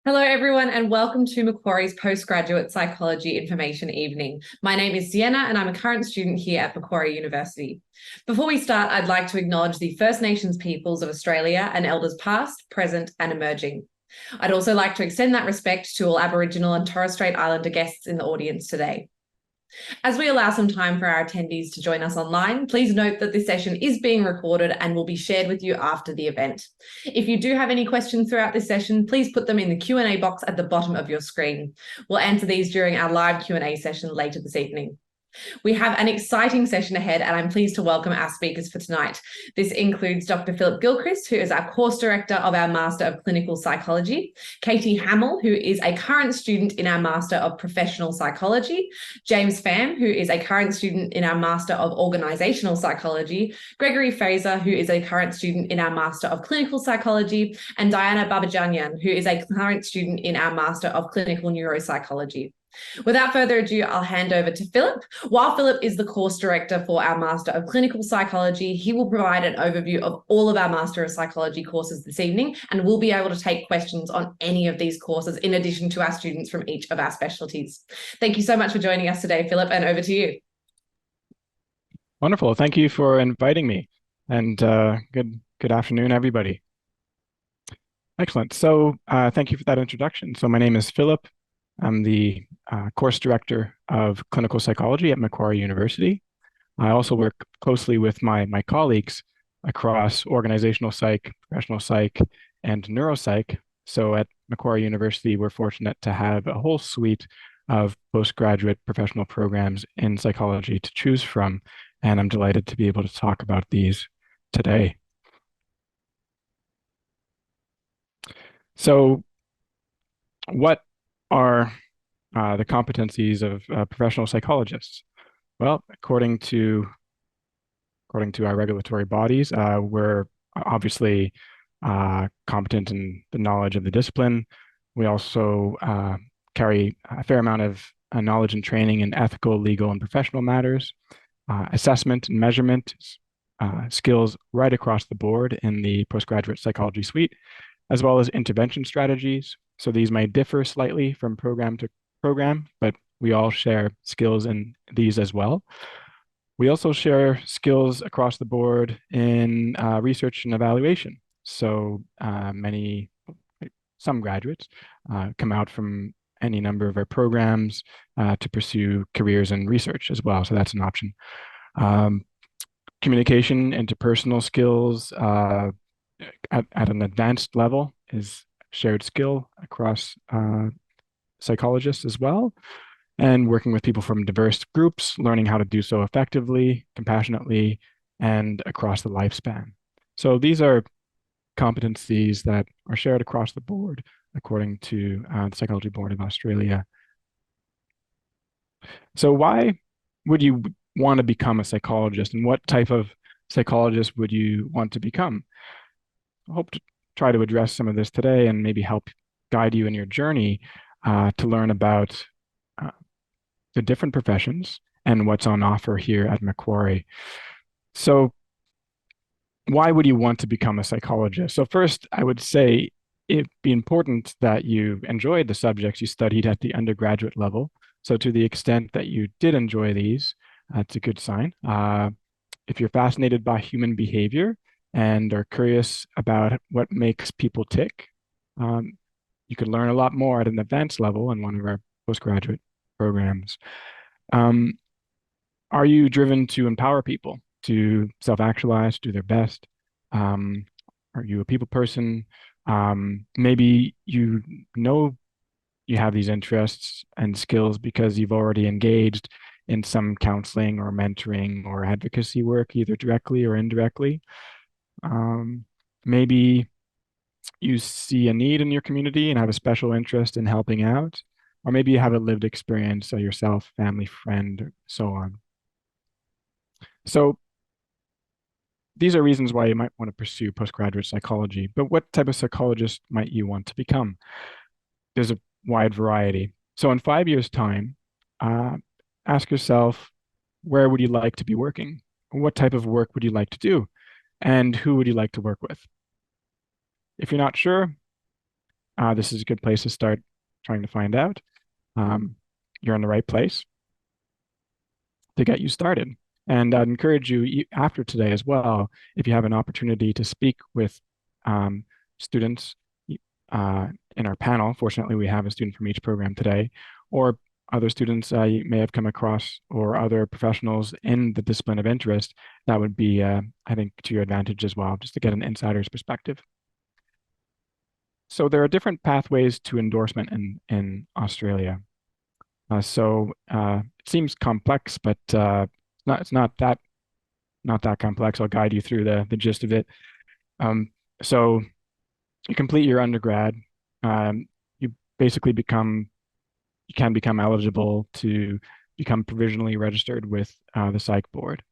Hello, everyone, and welcome to Macquarie's Postgraduate Psychology Information Evening. My name is Sienna, and I'm a current student here at Macquarie University. Before we start, I'd like to acknowledge the First Nations peoples of Australia and elders past, present, and emerging. I'd also like to extend that respect to all Aboriginal and Torres Strait Islander guests in the audience today. As we allow some time for our attendees to join us online, please note that this session is being recorded and will be shared with you after the event. If you do have any questions throughout this session, please put them in the Q&A box at the bottom of your screen. We'll answer these during our live Q&A session later this evening. We have an exciting session ahead, and I'm pleased to welcome our speakers for tonight. This includes Dr. Philippe Gilchrist, who is our course director of our Master of Clinical Psychology, Katie Hamill, who is a current student in our Master of Professional Psychology, James Pham, who is a current student in our Master of Organisational Psychology, Gregory Fraser, who is a current student in our Master of Clinical Psychology, and Diana Babajanyan, who is a current student in our Master of Clinical Neuropsychology. Without further ado, I'll hand over to Philip. While Philip is the course director for our Master of Clinical Psychology, he will provide an overview of all of our Master of Psychology courses this evening, and we'll be able to take questions on any of these courses in addition to our students from each of our specialties. Thank you so much for joining us today, Philip, and over to you. Wonderful. Thank you for inviting me, and good afternoon, everybody. Excellent. So thank you for that introduction. So my name is Philip. I'm the course director of clinical psychology at Macquarie University. I also work closely with my colleagues across organizational psych, professional psych, and neuropsych. So at Macquarie University, we're fortunate to have a whole suite of postgraduate professional programs in psychology to choose from, and I'm delighted to be able to talk about these today. So what are the competencies of professional psychologists? Well, according to our regulatory bodies, we're obviously competent in the knowledge of the discipline. We also carry a fair amount of knowledge and training in ethical, legal, and professional matters, assessment and measurement skills right across the board in the postgraduate psychology suite, as well as intervention strategies. So these may differ slightly from program to program, but we all share skills in these as well. We also share skills across the board in research and evaluation. So some graduates come out from any number of our programs to pursue careers in research as well. So that's an option. Communication, interpersonal skills at an advanced level is shared skill across psychologists as well, and working with people from diverse groups, learning how to do so effectively, compassionately, and across the lifespan. So these are competencies that are shared across the board according to the Psychology Board of Australia. So why would you want to become a psychologist, and what type of psychologist would you want to become? I hope to try to address some of this today and maybe help guide you in your journey to learn about the different professions and what's on offer here at Macquarie. So why would you want to become a psychologist? So first, I would say it'd be important that you enjoyed the subjects you studied at the undergraduate level. So to the extent that you did enjoy these, that's a good sign. If you're fascinated by human behavior and are curious about what makes people tick, you can learn a lot more at an advanced level in one of our postgraduate programs. Are you driven to empower people to self-actualize, do their best? Are you a people person? Maybe you know you have these interests and skills because you've already engaged in some counseling or mentoring or advocacy work, either directly or indirectly. Maybe you see a need in your community and have a special interest in helping out, or maybe you have a lived experience yourself, family, friend, so on. So these are reasons why you might want to pursue postgraduate psychology, but what type of psychologist might you want to become? There's a wide variety. So in 5 years' time, ask yourself, where would you like to be working? What type of work would you like to do? And who would you like to work with? If you're not sure, this is a good place to start trying to find out. Um, you're in the right place to get you started. And I'd encourage you after today as well, if you have an opportunity to speak with students uh, in our panel. Fortunately, we have a student from each program today, or other students you may have come across, or other professionals in the discipline of interest. That would be, I think, to your advantage as well, just to get an insider's perspective. So there are different pathways to endorsement in Australia. It seems complex, but it's not that complex. I'll guide you through the gist of it. Um, so you complete your undergrad. You basically you can become eligible to become provisionally registered with the psych board.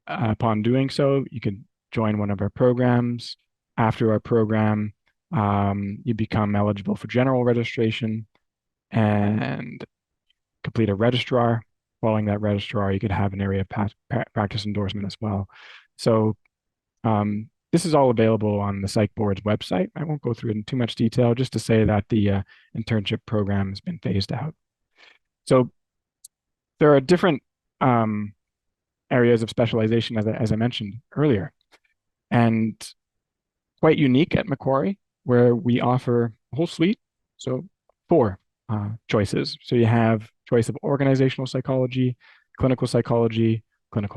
Upon doing so, you can join one of our programs. After our program, you become eligible for general registration and complete a registrar. Following that registrar, you could have an area of practice endorsement as well. So this is all available on the Psych Board's website. I won't go through it in too much detail, just to say that the internship program has been phased out. So there are different areas of specialization, as I mentioned earlier, and quite unique at Macquarie, where we offer a whole suite. So four choices. So you have choice of organizational psychology, clinical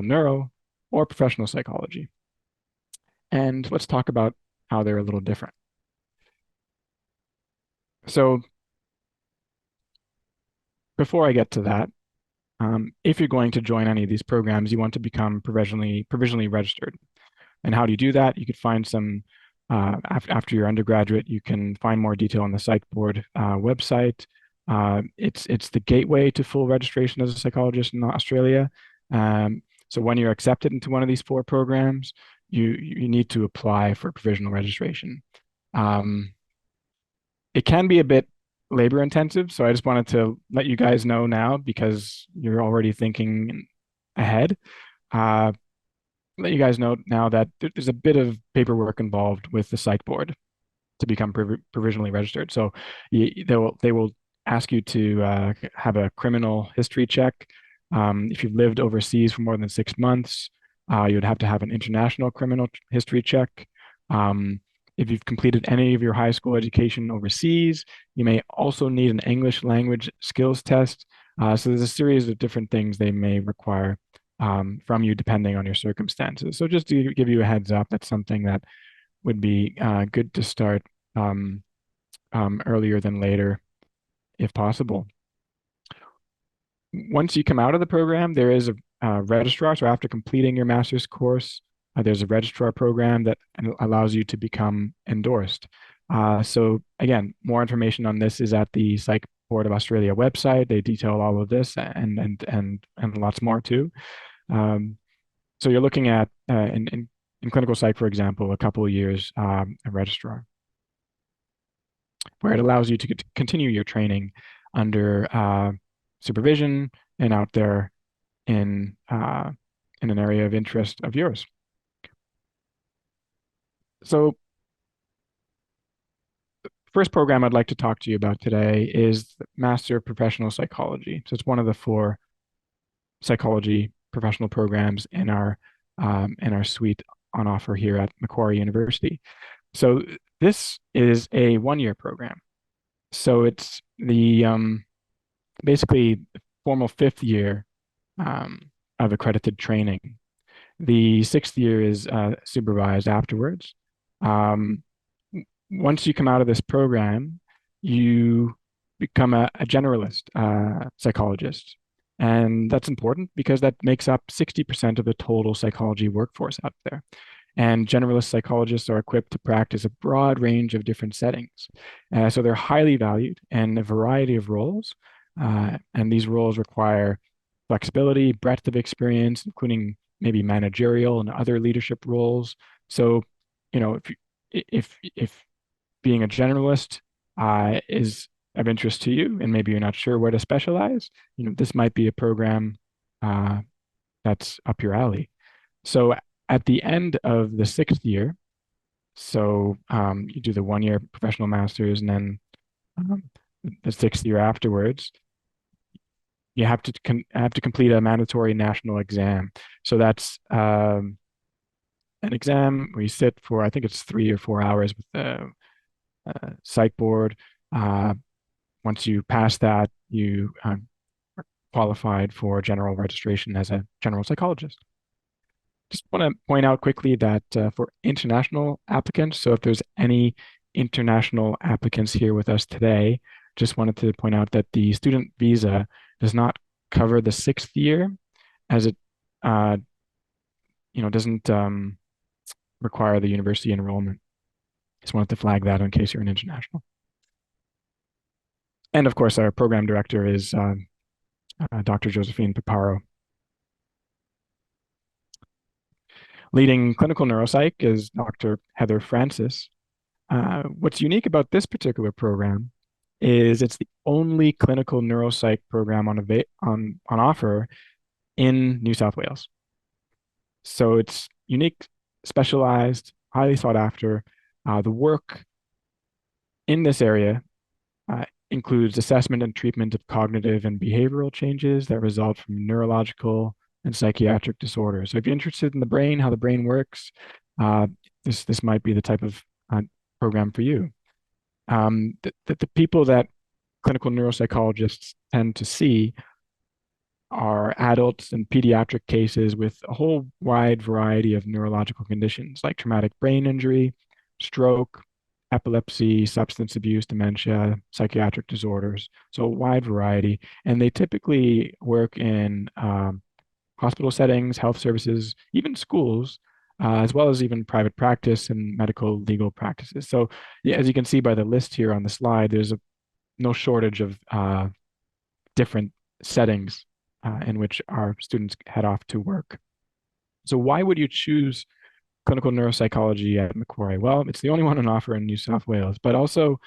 neuro, or professional psychology. And let's talk about how they're a little different. So before I get to that, if you're going to join any of these programs, you want to become provisionally registered. And how do you do that? You could find some after your undergraduate. You can find more detail on the Psych Board website. It's the gateway to full registration as a psychologist in Australia. So when you're accepted into one of these four programs, you need to apply for provisional registration. It can be a bit labor intensive, so I just wanted to let you guys know now because you're already thinking ahead. Let you guys know now that there's a bit of paperwork involved with the psych board to become provisionally registered. So they will ask you to have a criminal history check. If you've lived overseas for more than 6 months, you would have to have an international criminal history check. If you've completed any of your high school education overseas, you may also need an English language skills test. So there's a series of different things they may require from you depending on your circumstances. So just to give you a heads up, that's something that would be good to start earlier than later if possible. Once you come out of the program, there is a registrar. So after completing your master's course, there's a registrar program that allows you to become endorsed. So again, more information on this is at the Psych Board of Australia website. They detail all of this and lots more too. So you're looking at in clinical psych, for example, a couple of years a registrar, where it allows you to continue your training under supervision and out there in an area of interest of yours. So the first program I'd like to talk to you about today is the Master of Professional Psychology. So it's one of the four psychology professional programs in our suite on offer here at Macquarie University. So this is a one-year program. So it's the basically formal fifth year of accredited training. The sixth year is supervised afterwards. Once you come out of this program, you become a generalist psychologist. And that's important because that makes up 60% of the total psychology workforce out there. And generalist psychologists are equipped to practice a broad range of different settings. So they're highly valued in a variety of roles. And these roles require flexibility, breadth of experience, including maybe managerial and other leadership roles. So, you know, if being a generalist is of interest to you, and maybe you're not sure where to specialize, you know, this might be a program that's up your alley. So at the end of the sixth year, So you do the 1 year professional master's, and then um, the 6th year afterwards, you have to complete a mandatory national exam. So that's an exam where you sit for, I think it's 3 or 4 hours with the psych board. Uh, Once you pass that, you are qualified for general registration as a general psychologist. Just want to point out quickly that for international applicants, so if there's any international applicants here with us today, just wanted to point out that the student visa does not cover the 6th year, as it uh, doesn't require the university enrollment. Just wanted to flag that in case you're an international. And of course, our program director is Dr. Josephine Paparo. Leading clinical neuropsych is Dr. Heather Francis. What's unique about this particular program is it's the only clinical neuropsych program on offer in New South Wales. So it's unique, specialized, highly sought after. The work in this area includes assessment and treatment of cognitive and behavioral changes that result from neurological and psychiatric disorders. So if you're interested in the brain, how the brain works, uh, this might be the type of program for you. The people that clinical neuropsychologists tend to see are adults and pediatric cases with a whole wide variety of neurological conditions like traumatic brain injury, stroke, epilepsy, substance abuse, dementia, psychiatric disorders. So a wide variety. And they typically work in hospital settings, health services, even schools, as well as even private practice and medical legal practices. So yeah, as you can see by the list here on the slide, there's no shortage of different settings in which our students head off to work. So why would you choose clinical neuropsychology at Macquarie? Well, it's the only one on offer in New South Wales, but also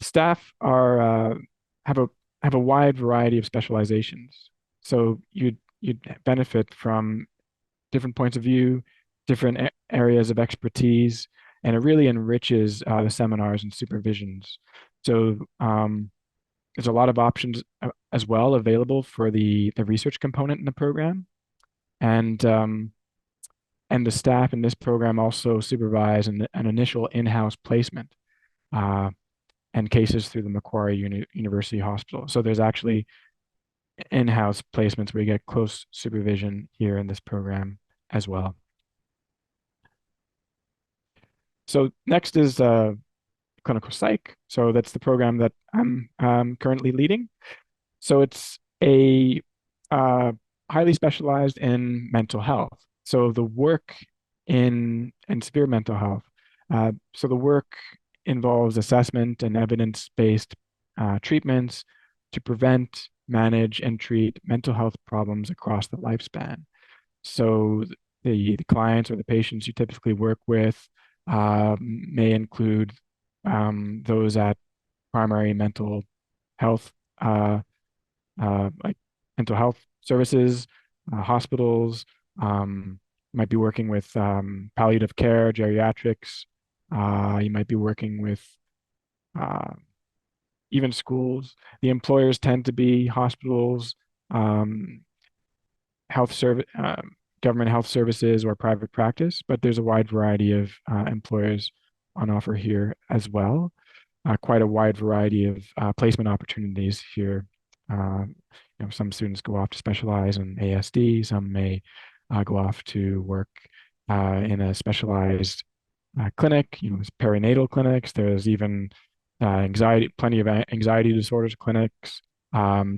staff are have a have a wide variety of specializations. So you'd benefit from different points of view, different areas of expertise, and it really enriches the seminars and supervisions. So there's a lot of options as well available for the research component in the program, and the staff in this program also supervise an initial in-house placement uh, and cases through the Macquarie University Hospital. So there's actually in-house placements where you get close supervision here in this program as well. So next is clinical psych. So that's the program that I'm currently leading. So it's a highly specialized in mental health. So the work in severe mental health. So the work involves assessment and evidence-based treatments to prevent, manage, and treat mental health problems across the lifespan. So the clients or the patients you typically work with may include those at primary mental health like mental health services, hospitals, might be working with palliative care, geriatrics. You might be working with uh, even schools. The employers tend to be hospitals, um, health service, government health services, or private practice, but there's a wide variety of employers on offer here as well. Quite a wide variety of placement opportunities here. Some students go off to specialize in ASD. Some may go off to work in a specialized clinic. There's perinatal clinics. There's even plenty of anxiety disorders clinics,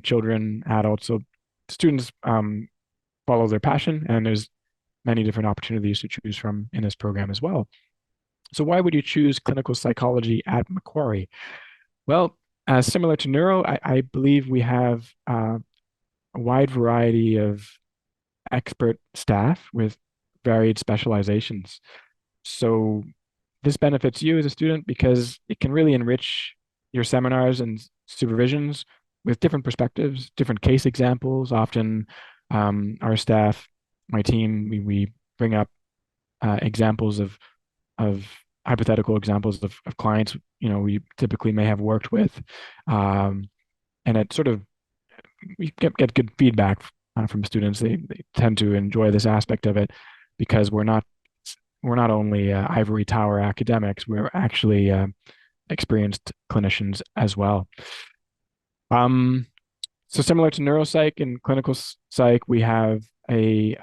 children, adults. So students follow their passion, and there's many different opportunities to choose from in this program as well. So why would you choose clinical psychology at Macquarie? Well, similar to neuro, I believe we have a wide variety of expert staff with varied specializations. So this benefits you as a student because it can really enrich your seminars and supervisions with different perspectives, different case examples. Often our staff, my team, we bring up examples of hypothetical examples of clients, we typically may have worked with. Um, and it sort of, we get good feedback from students. They tend to enjoy this aspect of it because we're not only ivory tower academics, we're actually experienced clinicians as well. Um, so similar to neuropsych and clinical psych, we have a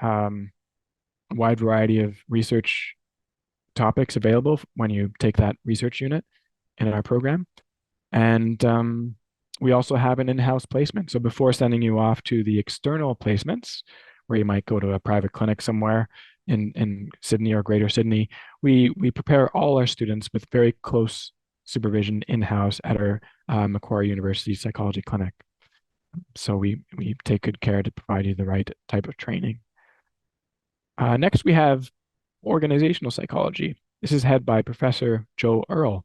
wide variety of research topics available when you take that research unit in our program. And we also have an in-house placement. So before sending you off to the external placements, where you might go to a private clinic somewhere in Sydney or Greater Sydney, we prepare all our students with very close supervision in-house at our Macquarie University Psychology Clinic. So we take good care to provide you the right type of training. Next, we have organizational psychology. This is head by Professor Joe Earle.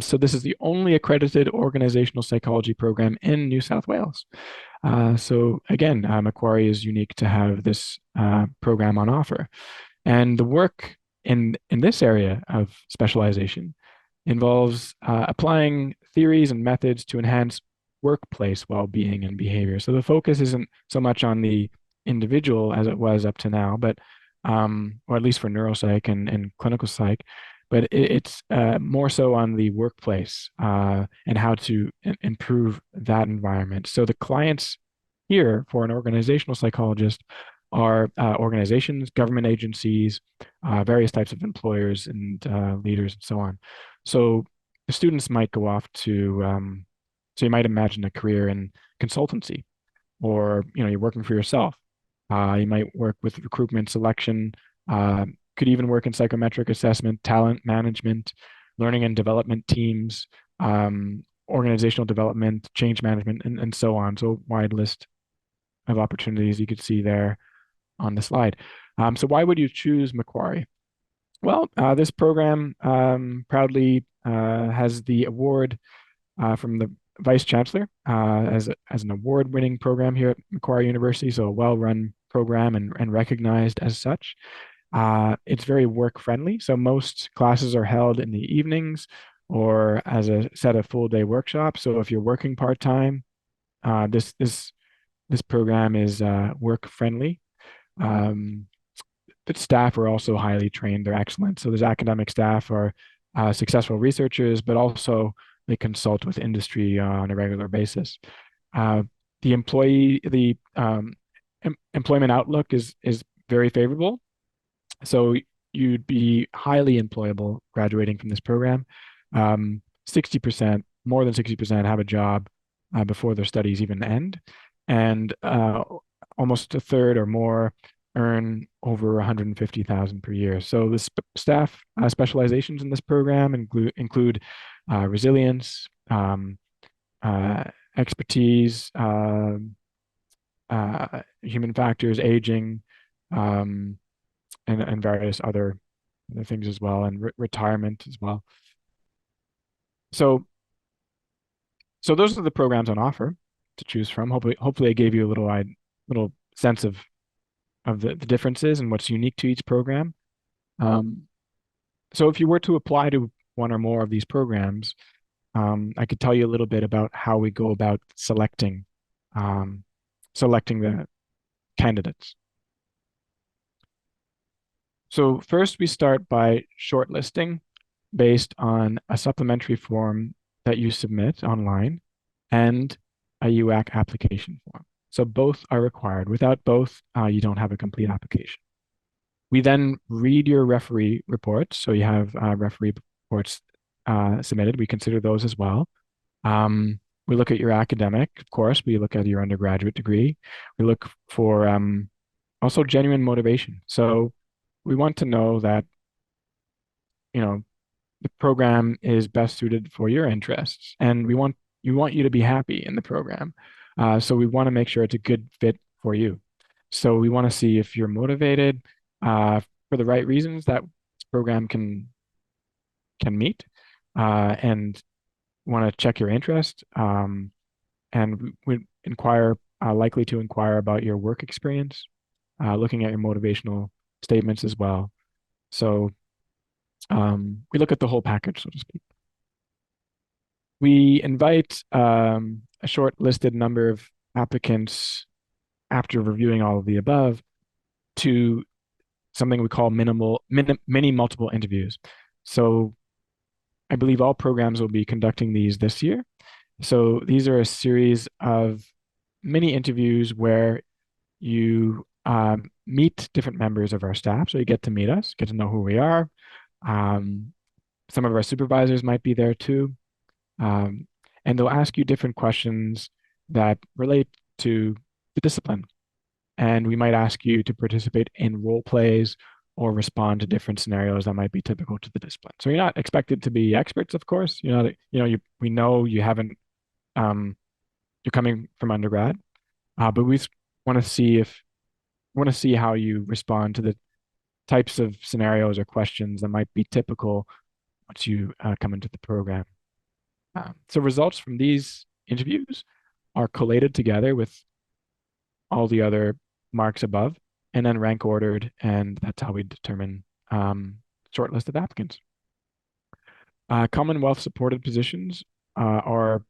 So this is the only accredited organizational psychology program in New South Wales. So again, Macquarie is unique to have this program on offer. And the work in this area of specialization involves applying theories and methods to enhance workplace well-being and behavior. So the focus isn't so much on the individual as it was up to now, but or at least for neuropsych and clinical psych, but it's more so on the workplace and how to improve that environment. So the clients here for an organizational psychologist are organizations, government agencies, various types of employers and leaders and so on. So the students might go off to, so you might imagine a career in consultancy, or you're working for yourself. You might work with recruitment, selection, could even work in psychometric assessment, talent management, learning and development teams, organizational development, change management, and so on. So wide list of opportunities you could see there on the slide. So why would you choose Macquarie? Well, this program proudly has the award from the Vice Chancellor as an award-winning program here at Macquarie University, so a well-run program and recognized as such. It's very work-friendly, so most classes are held in the evenings or as a set of full-day workshops. So if you're working part-time, this program is work-friendly. Um, but staff are also highly trained. They're excellent. So there's academic staff are successful researchers, but also they consult with industry on a regular basis. Uh, the employment outlook is very favorable. So you'd be highly employable graduating from this program. 60%, more than 60% have a job before their studies even end. And almost a third or more earn over 150,000 per year. So the staff specializations in this program include resilience, expertise, human factors, aging, um, and various other things as well, and retirement as well. So those are the programs on offer to choose from. Hopefully I gave you a little sense of the differences and what's unique to each program. So if you were to apply to one or more of these programs, I could tell you a little bit about how we go about um, selecting the candidates. So first we start by shortlisting based on a supplementary form that you submit online and a UAC application form. So both are required. Without both, you don't have a complete application. We then read your referee reports. So you have referee reports submitted. We consider those as well. We look at your academic, of course. We look at your undergraduate degree. We look for also genuine motivation. So we want to know that, the program is best suited for your interests, and we want you to be happy in the program. So we want to make sure it's a good fit for you. So we want to see if you're motivated for the right reasons that this program can meet, and want to check your interest. And we inquire likely to inquire about your work experience, looking at your motivational statements as well. So We look at the whole package, so to speak. We invite a short listed number of applicants after reviewing all of the above to something we call mini multiple interviews. So I believe all programs will be conducting these this year. So these are a series of mini interviews where you meet different members of our staff. So you get to meet us, get to know who we are. Um, some of our supervisors might be there too. Um, and they'll ask you different questions that relate to the discipline. And we might ask you to participate in role plays or respond to different scenarios that might be typical to the discipline. So you're not expected to be experts, of course. You're not, we know you haven't, you're coming from undergrad, but we want to see if, want to see how you respond to the types of scenarios or questions that might be typical once you come into the program. So results from these interviews are collated together with all the other marks above and then rank ordered, and that's how we determine shortlisted applicants. Commonwealth supported positions are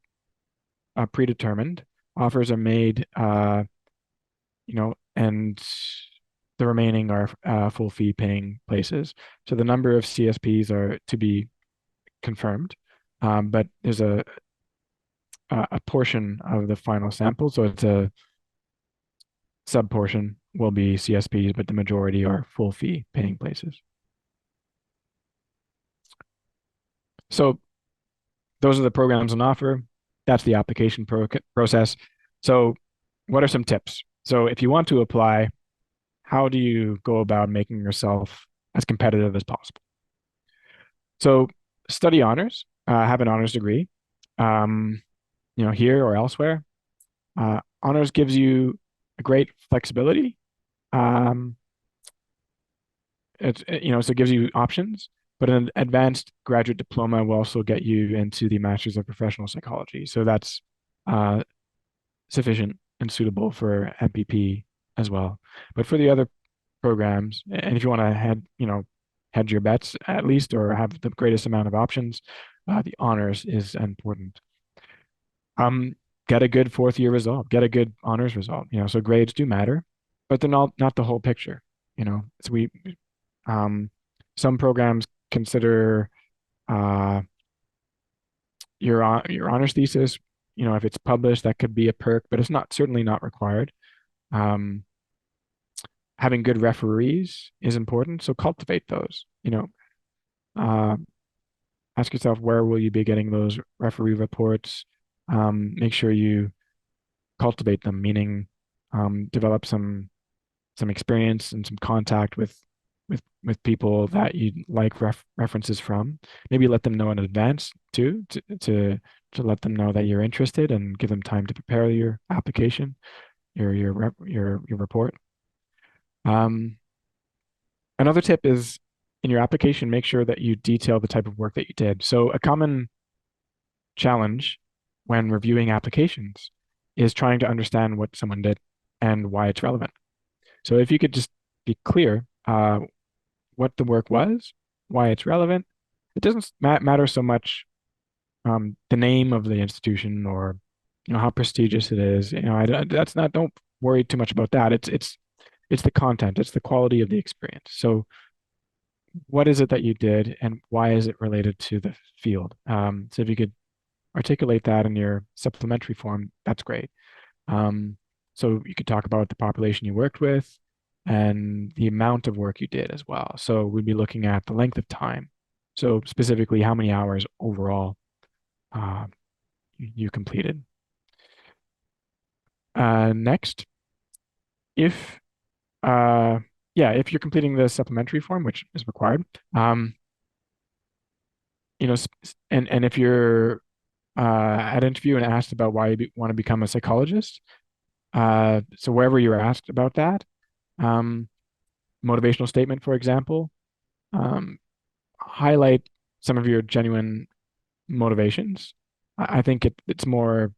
predetermined. Offers are made, and the remaining are full fee paying places. So the number of CSPs are to be confirmed, but there's a portion of the final sample, so it's a sub portion will be CSPs, but the majority are full fee paying places. So those are the programs on offer. That's the application process. So what are some tips? So if you want to apply, how do you go about making yourself as competitive as possible? So study honors, have an honors degree, um, here or elsewhere. Honors gives you a great flexibility. Um, so it gives you options, but an advanced graduate diploma will also get you into the Masters of Professional Psychology. So that's uh, sufficient and suitable for MPP as well. But for the other programs, and if you want to hedge your bets at least or have the greatest amount of options, the honors is important. Get a good fourth year result, get a good honors result. So grades do matter, but they're not the whole picture. So um, some programs consider uh, your honors thesis. If it's published, that could be a perk, but it's certainly not required. Um, Having good referees is important, so cultivate those. Uh, Ask yourself, where will you be getting those referee reports? Make sure you cultivate them, meaning develop some experience and some contact with people that you like references from. Maybe let them know in advance too, to let them know that you're interested and give them time to prepare your application, your report. Another tip is in your application, make sure that you detail the type of work that you did. So a common challenge when reviewing applications is trying to understand what someone did and why it's relevant. So if you could just be clear what the work was, why it's relevant, it doesn't matter so much the name of the institution or how prestigious it is. That's not. Don't worry too much about that. It's the content. It's the quality of the experience. So what is it that you did and why is it related to the field? So if you could articulate that in your supplementary form, that's great. So you could talk about the population you worked with and the amount of work you did as well. So we'd be looking at the length of time. So specifically, how many hours overall uh, you completed. Next, if if you're completing the supplementary form, which is required, and if you're at interview and asked about why you want to become a psychologist, so wherever you're asked about that, motivational statement, for example, highlight some of your genuine motivations. I think it's more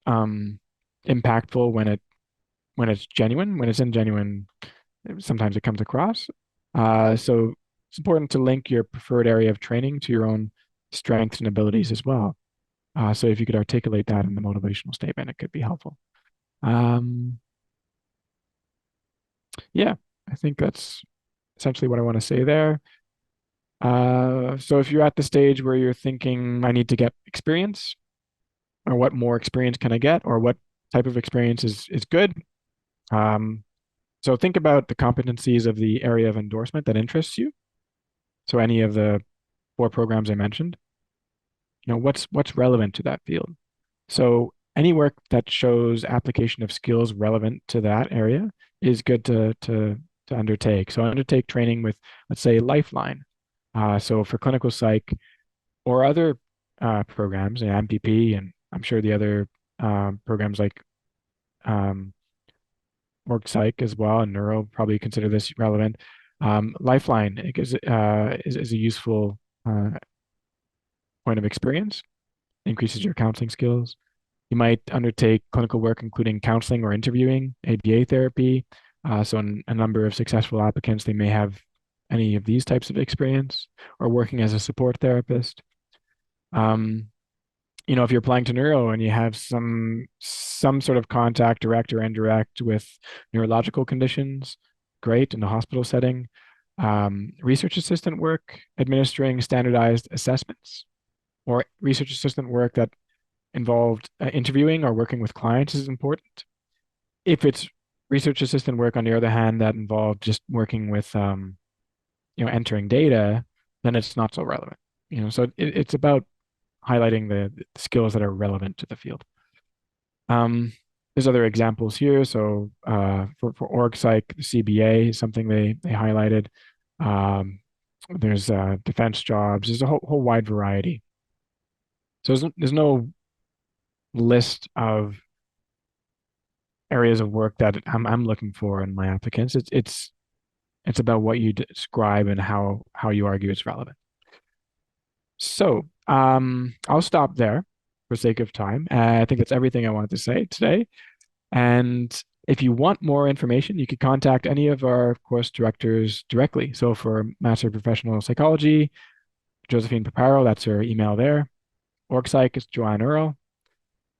impactful when it's genuine. When it's ingenuine, sometimes it comes across. So it's important to link your preferred area of training to your own strengths and abilities as well. So if you could articulate that in the motivational statement, it could be helpful. Yeah, I think that's essentially what I want to say there. So if you're at the stage where you're thinking, I need to get experience, or what more experience can I get, or what type of experience is good. So think about the competencies of the area of endorsement that interests you. So any of the 4 programs I mentioned, what's relevant to that field. So any work that shows application of skills relevant to that area is good to undertake. So undertake training with, let's say, Lifeline. So for clinical psych or other programs, MPP, and I'm sure the other programs like org psych as well, and neuro probably consider this relevant. Lifeline is a useful point of experience, increases your counseling skills. You might undertake clinical work, including counseling or interviewing, ABA therapy. So in a number of successful applicants, they may have any of these types of experience, or working as a support therapist. If you're applying to neuro and you have some sort of contact, direct or indirect, with neurological conditions, great, in the hospital setting. Research assistant work, administering standardized assessments, or research assistant work that involved interviewing or working with clients is important. If it's research assistant work, on the other hand, that involved just working with, entering data, then it's not so relevant. So it's about highlighting the skills that are relevant to the field. There's other examples here. So for org psych, CBA is something they highlighted. There's defense jobs. There's a whole wide variety. So there's no list of areas of work that I'm looking for in my applicants. It's about what you describe and how you argue it's relevant. So I'll stop there for sake of time. I think that's everything I wanted to say today. And if you want more information, you could contact any of our course directors directly. So for Master of Professional Psychology, Josephine Paparo, that's her email there. Org Psych is Joanne Earl.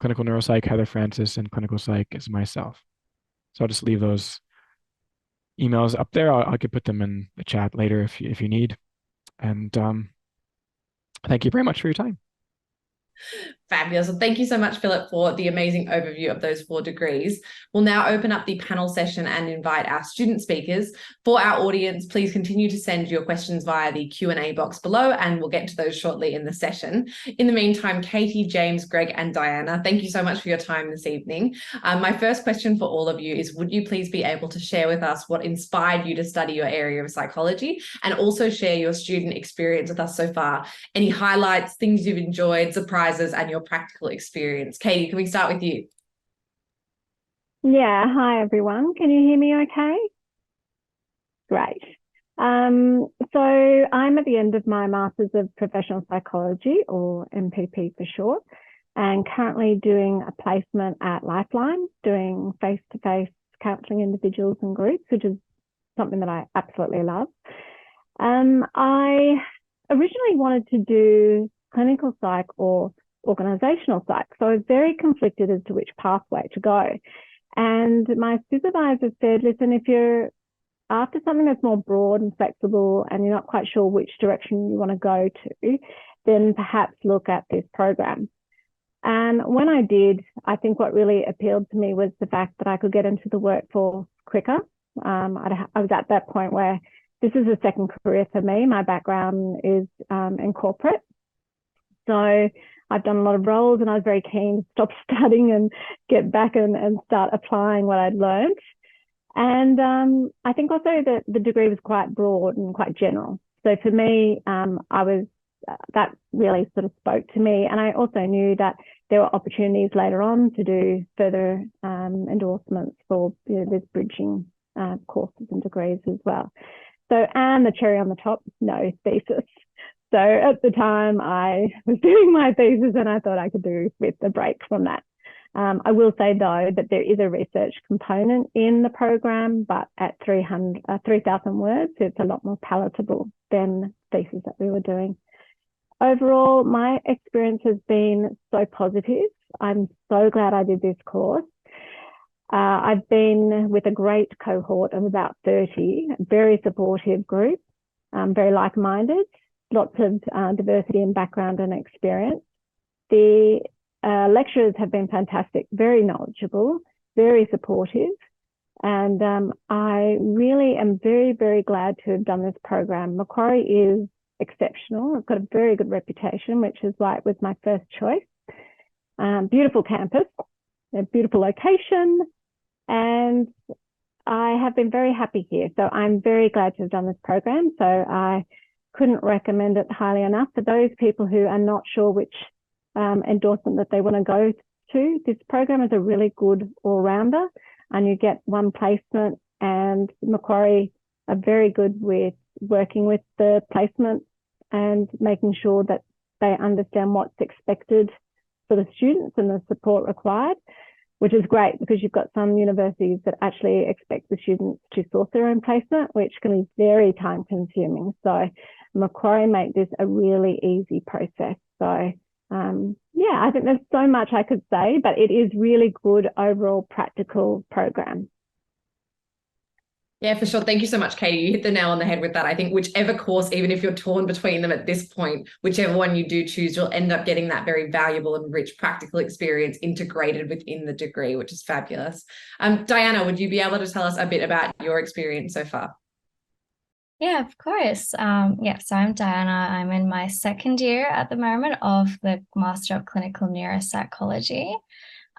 Clinical Neuropsych, Heather Francis, and Clinical Psych is myself. So I'll just leave those emails up there. I could put them in the chat later if you need. And thank you very much for your time. Fabulous. Well, thank you so much, Philip, for the amazing overview of those 4 degrees. We'll now open up the panel session and invite our student speakers. For our audience, please continue to send your questions via the Q&A box below, and we'll get to those shortly in the session. In the meantime, Katie, James, Greg, and Diana, thank you so much for your time this evening. My first question for all of you is, would you please be able to share with us what inspired you to study your area of psychology, and also share your student experience with us so far? Any highlights, things you've enjoyed, surprises, and your practical experience. Katie, can we start with you? Yeah, hi everyone. Can you hear me okay? Great. So I'm at the end of my Masters of Professional Psychology, or MPP for short, and currently doing a placement at Lifeline, doing face-to-face counselling individuals and groups, which is something that I absolutely love. I originally wanted to do clinical psych or organizational psych, so I was very conflicted as to which pathway to go. And my supervisor said, listen, if you're after something that's more broad and flexible and you're not quite sure which direction you want to go to, then perhaps look at this program. And when I did, I think what really appealed to me was the fact that I could get into the workforce quicker. I was at that point where this is a second career for me. My background is in corporate. So I've done a lot of roles, and I was very keen to stop studying and get back and start applying what I'd learned. And I think also that the degree was quite broad and quite general. So for me, that really sort of spoke to me. And I also knew that there were opportunities later on to do further endorsements for there's bridging courses and degrees as well. So, and the cherry on the top, no thesis. So at the time I was doing my thesis, and I thought I could do with a break from that. I will say, though, that there is a research component in the program, but at 3,000 words, it's a lot more palatable than thesis that we were doing. Overall, my experience has been so positive. I'm so glad I did this course. I've been with a great cohort of about 30, a very supportive group, very like-minded, lots of diversity in background and experience. The lecturers have been fantastic, very knowledgeable, very supportive. And I really am very, very glad to have done this program. Macquarie is exceptional. It's got a very good reputation, which is why it was my first choice. Beautiful campus, a beautiful location, and I have been very happy here. So I'm very glad to have done this program. So I couldn't recommend it highly enough for those people who are not sure which endorsement that they want to go to. This program is a really good all-rounder, and you get one placement, and Macquarie are very good with working with the placement and making sure that they understand what's expected for the students and the support required, which is great because you've got some universities that actually expect the students to source their own placement, which can be very time consuming. So Macquarie make this a really easy process. So yeah, I think there's so much I could say, but it is really good overall practical program. Yeah, for sure. Thank you so much, Katie. You hit the nail on the head with that. I think whichever course, even if you're torn between them at this point, whichever one you do choose, you'll end up getting that very valuable and rich practical experience integrated within the degree, which is fabulous. Diana, would you be able to tell us a bit about your experience so far? Yeah, of course. So I'm Diana. I'm in my second year at the moment of the Master of Clinical Neuropsychology.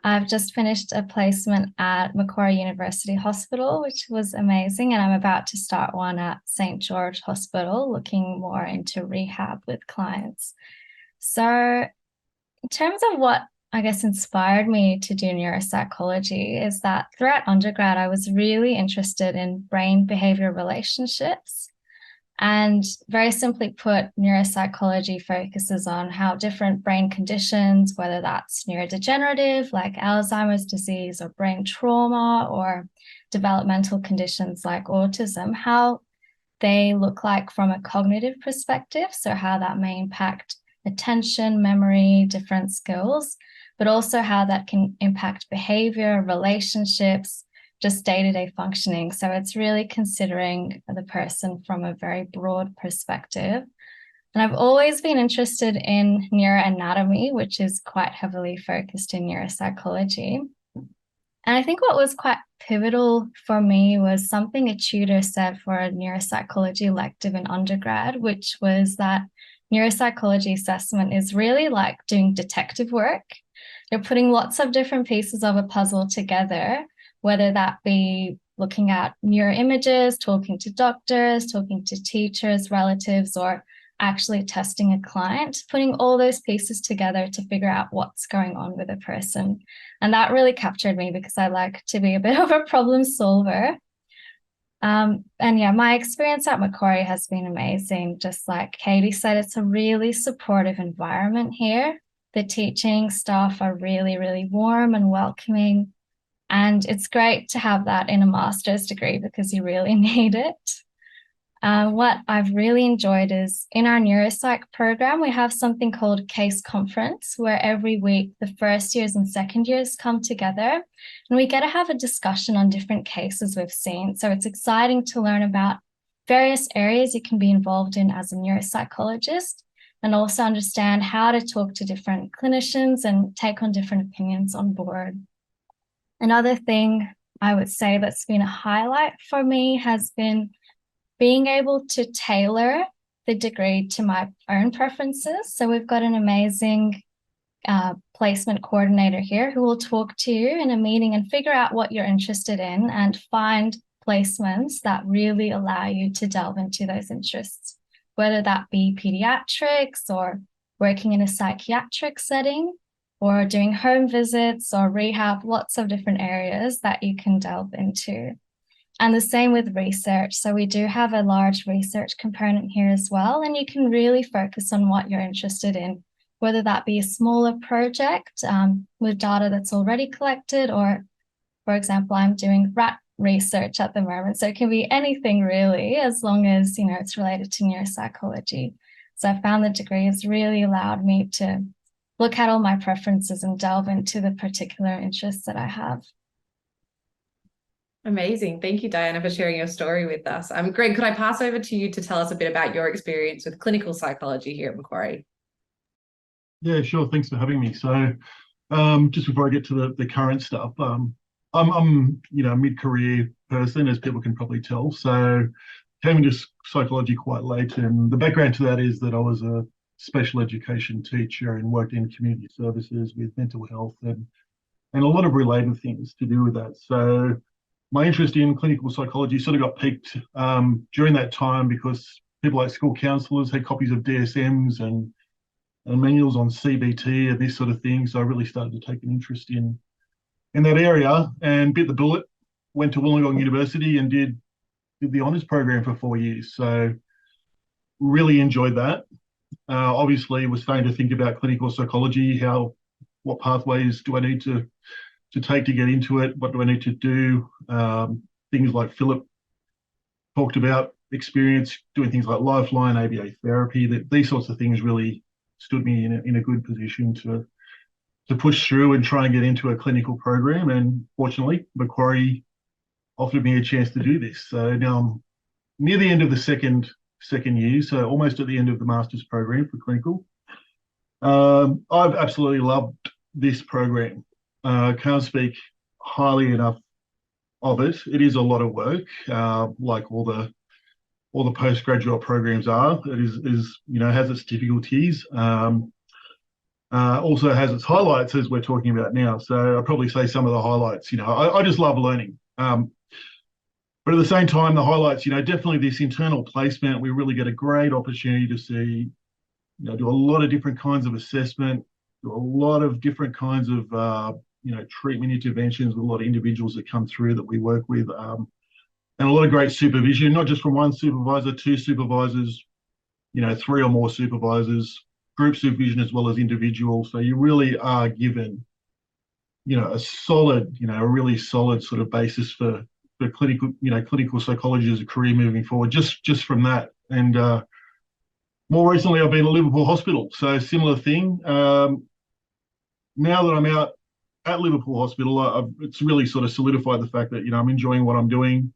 I've just finished a placement at Macquarie University Hospital, which was amazing, and I'm about to start one at St. George Hospital, looking more into rehab with clients. So in terms of what I guess inspired me to do neuropsychology is that throughout undergrad, I was really interested in brain-behavior relationships. And very simply put, neuropsychology focuses on how different brain conditions, whether that's neurodegenerative like Alzheimer's disease or brain trauma or developmental conditions like autism, how they look like from a cognitive perspective. So how that may impact attention, memory, different skills, but also how that can impact behavior, relationships, just day-to-day functioning. So it's really considering the person from a very broad perspective. And I've always been interested in neuroanatomy, which is quite heavily focused in neuropsychology. And I think what was quite pivotal for me was something a tutor said for a neuropsychology elective in undergrad, which was that neuropsychology assessment is really like doing detective work. You're putting lots of different pieces of a puzzle together, whether that be looking at neuroimages, talking to doctors, talking to teachers, relatives, or actually testing a client, putting all those pieces together to figure out what's going on with a person. And that really captured me because I like to be a bit of a problem solver. And yeah, my experience at Macquarie has been amazing. Just like Katie said, it's a really supportive environment here. The teaching staff are really, really warm and welcoming. And it's great to have that in a master's degree because you really need it. What I've really enjoyed is in our neuropsych program, we have something called Case Conference, where every week the first years and second years come together and we get to have a discussion on different cases we've seen. So it's exciting to learn about various areas you can be involved in as a neuropsychologist and also understand how to talk to different clinicians and take on different opinions on board. Another thing I would say that's been a highlight for me has been being able to tailor the degree to my own preferences. So we've got an amazing placement coordinator here who will talk to you in a meeting and figure out what you're interested in and find placements that really allow you to delve into those interests, whether that be pediatrics or working in a psychiatric setting, or doing home visits or rehab, lots of different areas that you can delve into. And the same with research. So we do have a large research component here as well, and you can really focus on what you're interested in whether that be a smaller project with data that's already collected, or, for example, I'm doing rat research at the moment. So it can be anything really, as long as, it's related to neuropsychology. So I found the degree has really allowed me to look at all my preferences and delve into the particular interests that I have. Amazing. Thank you, Diana, for sharing your story with us. Greg, could I pass over to you to tell us a bit about your experience with clinical psychology here at Macquarie? Yeah, sure. Thanks for having me. So, just before I get to the current stuff, I'm a mid-career person, as people can probably tell. So, came into psychology quite late, and the background to that is that I was a special education teacher and worked in community services with mental health and a lot of related things to do with that. So, my interest in clinical psychology sort of got piqued during that time because people like school counsellors had copies of DSMs and manuals on CBT and this sort of thing. So I really started to take an interest in that area and bit the bullet. Went to Wollongong University and did the honours program for 4 years. So really enjoyed that. Obviously, was starting to think about clinical psychology. What pathways do I need to take to get into it? What do I need to do? Things like Philip talked about, experience doing things like Lifeline, ABA therapy. These sorts of things really stood me in a good position to push through and try and get into a clinical program. And fortunately, Macquarie offered me a chance to do this. So now I'm near the end of the second year, so almost at the end of the master's program for clinical. I've absolutely loved this program. Can't speak highly enough of it. It is a lot of work, like all the postgraduate programs are. It is has its difficulties. Also has its highlights, as we're talking about now. So I'll probably say some of the highlights. I just love learning. But at the same time, the highlights, definitely this internal placement. We really get a great opportunity to see, do a lot of different kinds of assessment, do a lot of different kinds of treatment interventions with a lot of individuals that come through that we work with, and a lot of great supervision, not just from one supervisor, two supervisors, 3 or more supervisors, group supervision as well as individual. So you really are given, a really solid sort of basis for clinical psychology as a career moving forward, just from that. And more recently, I've been at Liverpool Hospital, so similar thing. Now that I'm out at Liverpool Hospital, it's really sort of solidified the fact that, I'm enjoying what I'm doing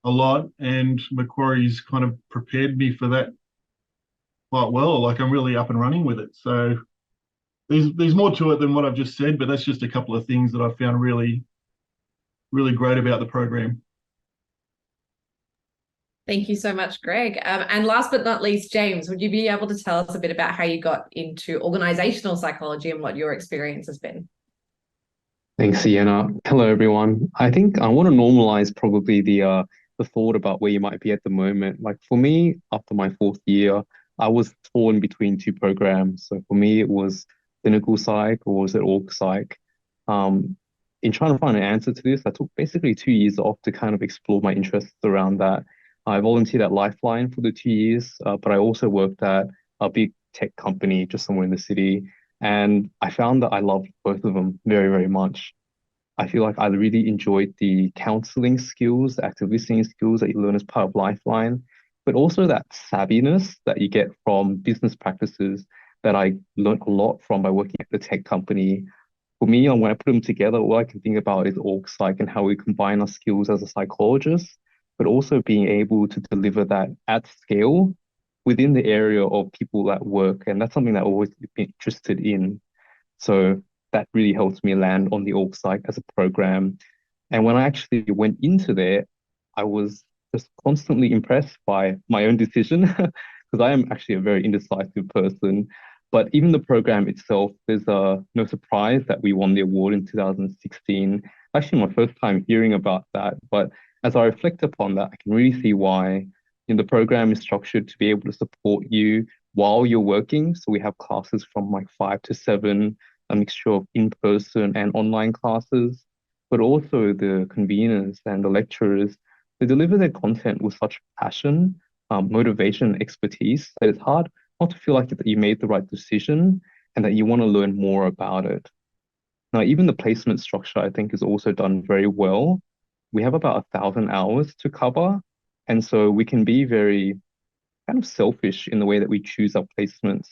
a lot, and Macquarie's kind of prepared me for that quite well. Like, I'm really up and running with it. So there's more to it than what I've just said, but that's just a couple of things that I found really, really great about the program. Thank you so much, Greg. And last but not least, James, would you be able to tell us a bit about how you got into organizational psychology and what your experience has been? Thanks, Sienna. Hello, everyone. I think I want to normalize probably the thought about where you might be at the moment. Like for me, after my 4th year, I was torn between 2 programs. So for me, it was clinical psych or was it org psych? In trying to find an answer to this, I took basically 2 years off to kind of explore my interests around that. I volunteered at Lifeline for the 2 years, but I also worked at a big tech company just somewhere in the city. And I found that I loved both of them very, very much. I feel like I really enjoyed the counseling skills, the active listening skills that you learn as part of Lifeline, but also that savviness that you get from business practices that I learned a lot from by working at the tech company. For me, when I put them together, all I can think about is org psych and how we combine our skills as a psychologist, but also being able to deliver that at scale within the area of people at work. And that's something that I've always been interested in. So that really helps me land on the org psych as a program. And when I actually went into there, I was just constantly impressed by my own decision because I am actually a very indecisive person. But even the program itself, there's no surprise that we won the award in 2016. Actually, my first time hearing about that. But as I reflect upon that, I can really see why the program is structured to be able to support you while you're working. So we have classes from like 5 to 7, a mixture of in-person and online classes, but also the conveners and the lecturers, they deliver their content with such passion, motivation, and expertise that it's hard not to feel like you made the right decision and that you want to learn more about it. Now, even the placement structure, I think, is also done very well. We have about 1,000 hours to cover, and so we can be very kind of selfish in the way that we choose our placements.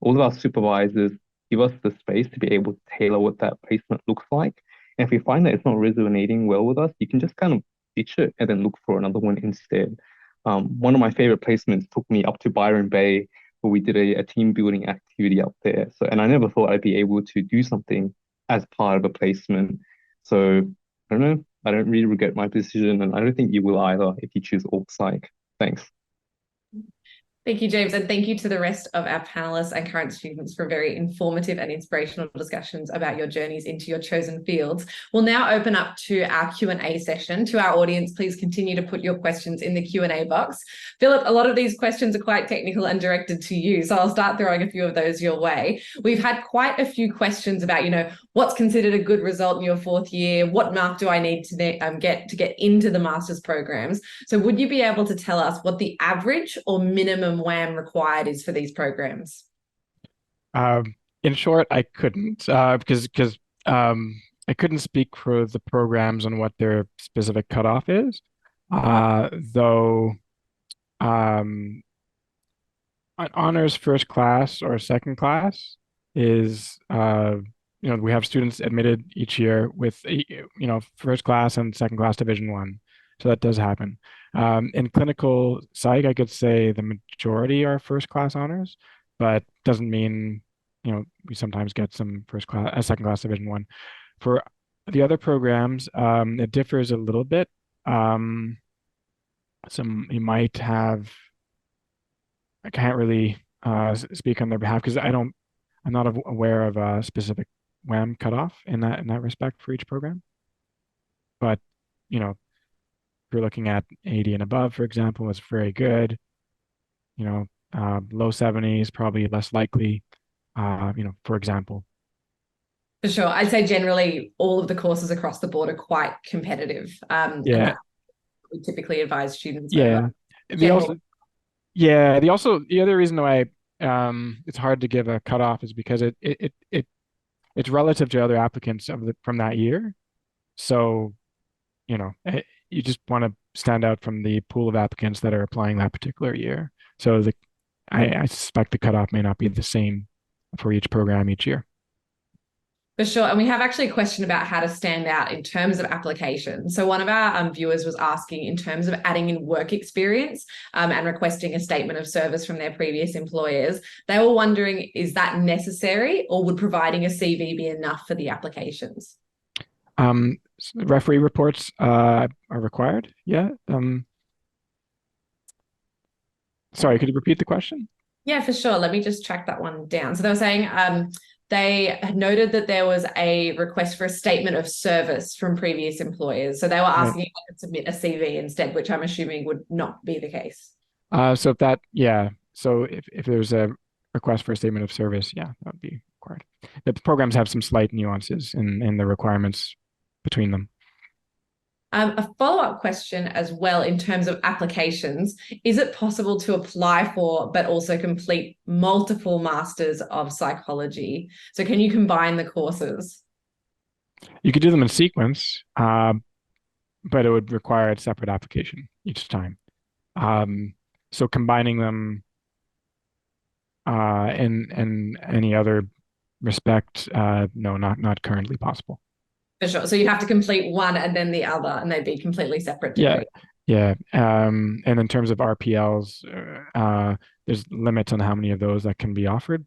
All of our supervisors give us the space to be able to tailor what that placement looks like. And if we find that it's not resonating well with us, you can just kind of ditch it and then look for another one instead. One of my favorite placements took me up to Byron Bay, where we did a team building activity up there. So, and I never thought I'd be able to do something as part of a placement. So I don't know. I don't really regret my decision, and I don't think you will either if you choose org psych. Thanks. Thank you, James, and thank you to the rest of our panelists and current students for very informative and inspirational discussions about your journeys into your chosen fields. We'll now open up to our Q&A session. To our audience, please continue to put your questions in the Q&A box. Philip, a lot of these questions are quite technical and directed to you, so I'll start throwing a few of those your way. We've had quite a few questions about, what's considered a good result in your fourth year? What mark do I need to get into the master's programs? So would you be able to tell us what the average or minimum WAM required is for these programs? In short, I couldn't because I couldn't speak for the programs on what their specific cutoff is. Though an honors first class or second class is we have students admitted each year with first class and second class division 1, so that does happen. In clinical psych, I could say the majority are first class honors, but doesn't mean we sometimes get some second class division 1. For the other programs, it differs a little bit. You might have, I can't really speak on their behalf because I'm not aware of a specific WAM cutoff in that respect for each program. But if you're looking at 80 and above, for example, it's very good. Low 70s probably less likely. For example. For sure, I'd say generally all of the courses across the board are quite competitive. Yeah. We typically advise students. Yeah. The other reason why it's hard to give a cutoff is because it's relative to other applicants from that year. So, you just want to stand out from the pool of applicants that are applying that particular year. So I suspect the cutoff may not be the same for each program each year. For sure. And we have actually a question about how to stand out in terms of application. So one of our viewers was asking in terms of adding in work experience and requesting a statement of service from their previous employers. They were wondering, is that necessary, or would providing a CV be enough for the applications? Referee reports are required. Yeah. Sorry, could you repeat the question? Yeah, for sure. Let me just track that one down. So they were saying they had noted that there was a request for a statement of service from previous employers. So they were asking if they could submit a CV instead, which I'm assuming would not be the case. So if there's a request for a statement of service, yeah, that would be required. The programs have some slight nuances in the requirements between them. A follow-up question as well in terms of applications. Is it possible to apply for but also complete multiple Masters of Psychology? So can you combine the courses? You could do them in sequence, but it would require a separate application each time. So combining them in any other respect, no, not currently possible. For sure. So you have to complete one and then the other, and they'd be completely separate. Yeah. And in terms of RPLs, there's limits on how many of those that can be offered,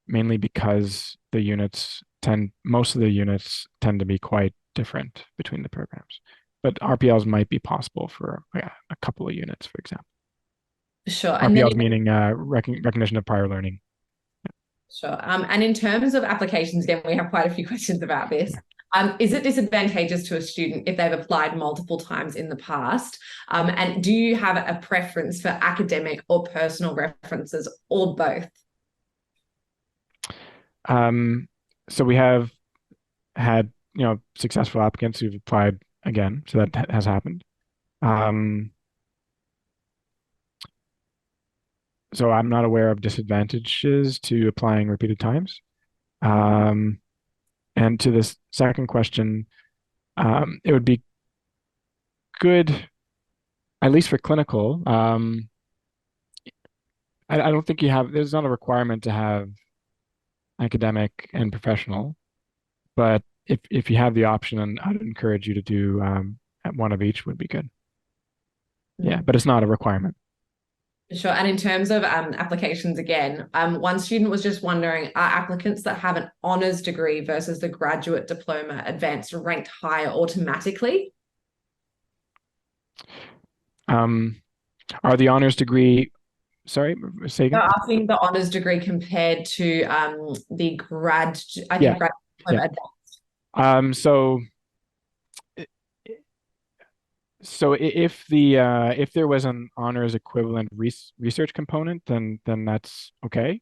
mainly because most of the units tend to be quite different between the programs. But RPLs might be possible for a couple of units, for example. Sure. RPLs meaning recognition of prior learning. Sure. And in terms of applications, again, we have quite a few questions about this. Is it disadvantageous to a student if they've applied multiple times in the past? And do you have a preference for academic or personal references, or both? So we have had, successful applicants who've applied again, so that so I'm not aware of disadvantages to applying repeated times. And to this second question, it would be good, at least for clinical. I don't think there's not a requirement to have academic and professional, but if you have the option, and I'd encourage you to do one of each would be good. Yeah, but it's not a requirement. Sure. And in terms of applications again, one student was just wondering, are applicants that have an honours degree versus the graduate diploma advanced ranked higher automatically? Are the honours degree, sorry, say again? They're asking the honours degree compared to the grad, I think Yeah. grad diploma advanced. So if there was an honors equivalent research component, then that's okay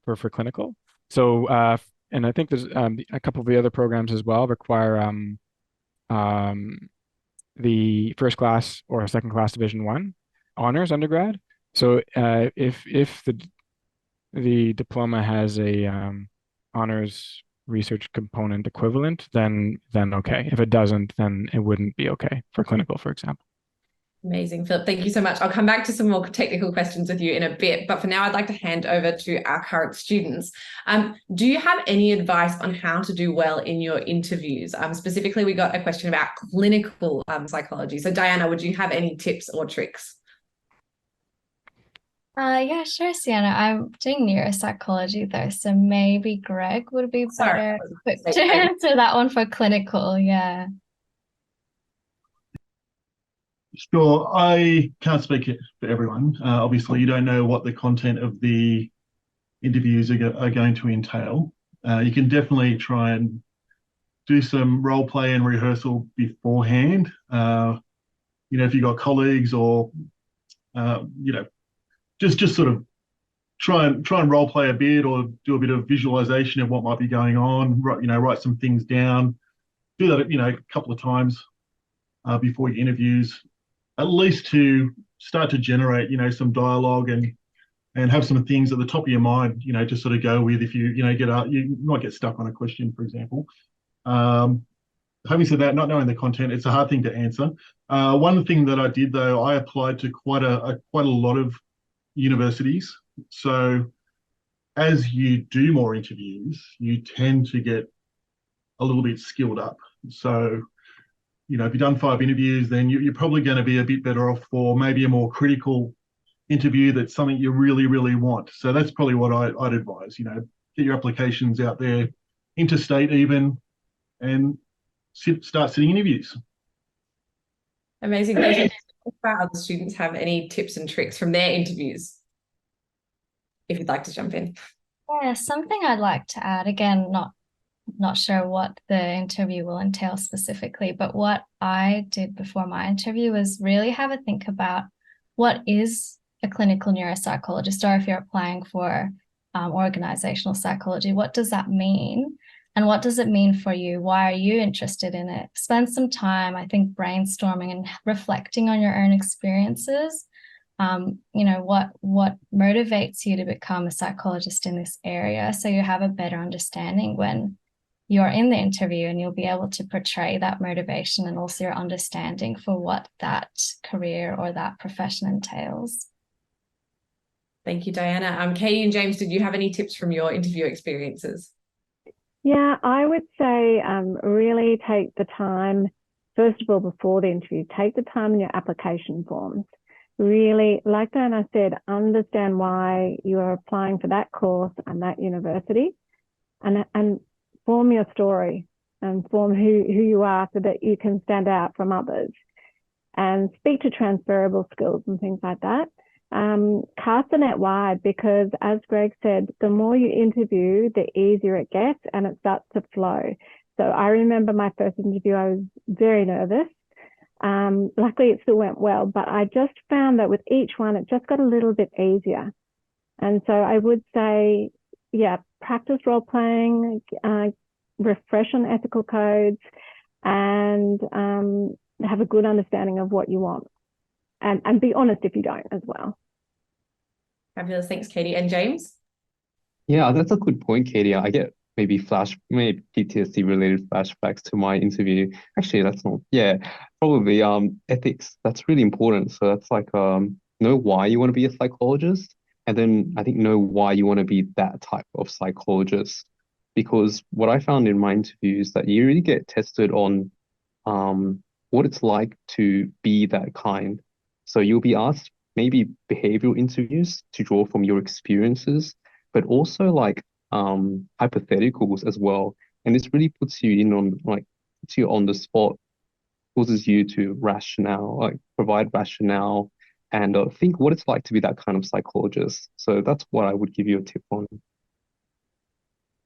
for clinical. So and I think there's a couple of the other programs as well require the first class or second class division 1 honors undergrad. So if the diploma has a honors research component equivalent, then okay. If it doesn't, then it wouldn't be okay for clinical, for example. Amazing, Philip. Thank you so much. I'll come back to some more technical questions with you in a bit, but for now, I'd like to hand over to our current students. Do you have any advice on how to do well in your interviews? Specifically, we got a question about clinical psychology. So Diana, would you have any tips or tricks? Yeah, sure, Sienna. I'm doing neuropsychology though, so maybe Greg would be better equipped to answer that one for clinical. Yeah. Sure, I can't speak for everyone. Obviously, you don't know what the content of the interviews are going to entail. You can definitely try and do some role play and rehearsal beforehand. If you've got colleagues or just sort of try and role play a bit or do a bit of visualization of what might be going on. Write some things down. Do that, a couple of times before your interviews, at least to start to generate, some dialogue and have some things at the top of your mind, to sort of go with if you might get stuck on a question, for example. Having said that, not knowing the content, it's a hard thing to answer. One thing that I did though, I applied to quite a lot of universities. So as you do more interviews, you tend to get a little bit skilled up. So, if you've done 5 interviews, then you're probably going to be a bit better off for maybe a more critical interview that's something you really, really want. So that's probably what I'd advise, get your applications out there, interstate even, and start sitting interviews. Amazing. Thank you. Other students have any tips and tricks from their interviews? If you'd like to jump in. Yeah, something I'd like to add, again, not sure what the interview will entail specifically, but what I did before my interview was really have a think about what is a clinical neuropsychologist, or if you're applying for organizational psychology, what does that mean? And what does it mean for you? Why are you interested in it? Spend some time, I think, brainstorming and reflecting on your own experiences. What motivates you to become a psychologist in this area, so you have a better understanding when you're in the interview, and you'll be able to portray that motivation and also your understanding for what that career or that profession entails. Thank you, Diana. Katie and James, did you have any tips from your interview experiences? Yeah, I would say really take the time, first of all, before the interview, take the time in your application forms. Really, like Diana said, understand why you're applying for that course and that university, and form your story and form who you are so that you can stand out from others, and speak to transferable skills and things like that. Cast the net wide, because as Greg said, the more you interview, the easier it gets and it starts to flow. So I remember my first interview, I was very nervous. Luckily it still went well, but I just found that with each one, it just got a little bit easier. And so I would say, yeah, practice role playing, refresh on ethical codes, and have a good understanding of what you want. And be honest if you don't as well. Fabulous. Thanks, Katie. And James? Yeah, that's a good point, Katie. I get maybe PTSD related flashbacks to my interview. Actually, that's not, yeah, probably ethics. That's really important. So that's like know why you want to be a psychologist, and then I think know why you want to be that type of psychologist. Because what I found in my interviews is that you really get tested on what it's like to be that kind. So you'll be asked maybe behavioral interviews to draw from your experiences, but also like hypotheticals as well. And this really puts you in on like puts you on the spot, causes you to rationale, like provide rationale and think what it's like to be that kind of psychologist. So that's what I would give you a tip on.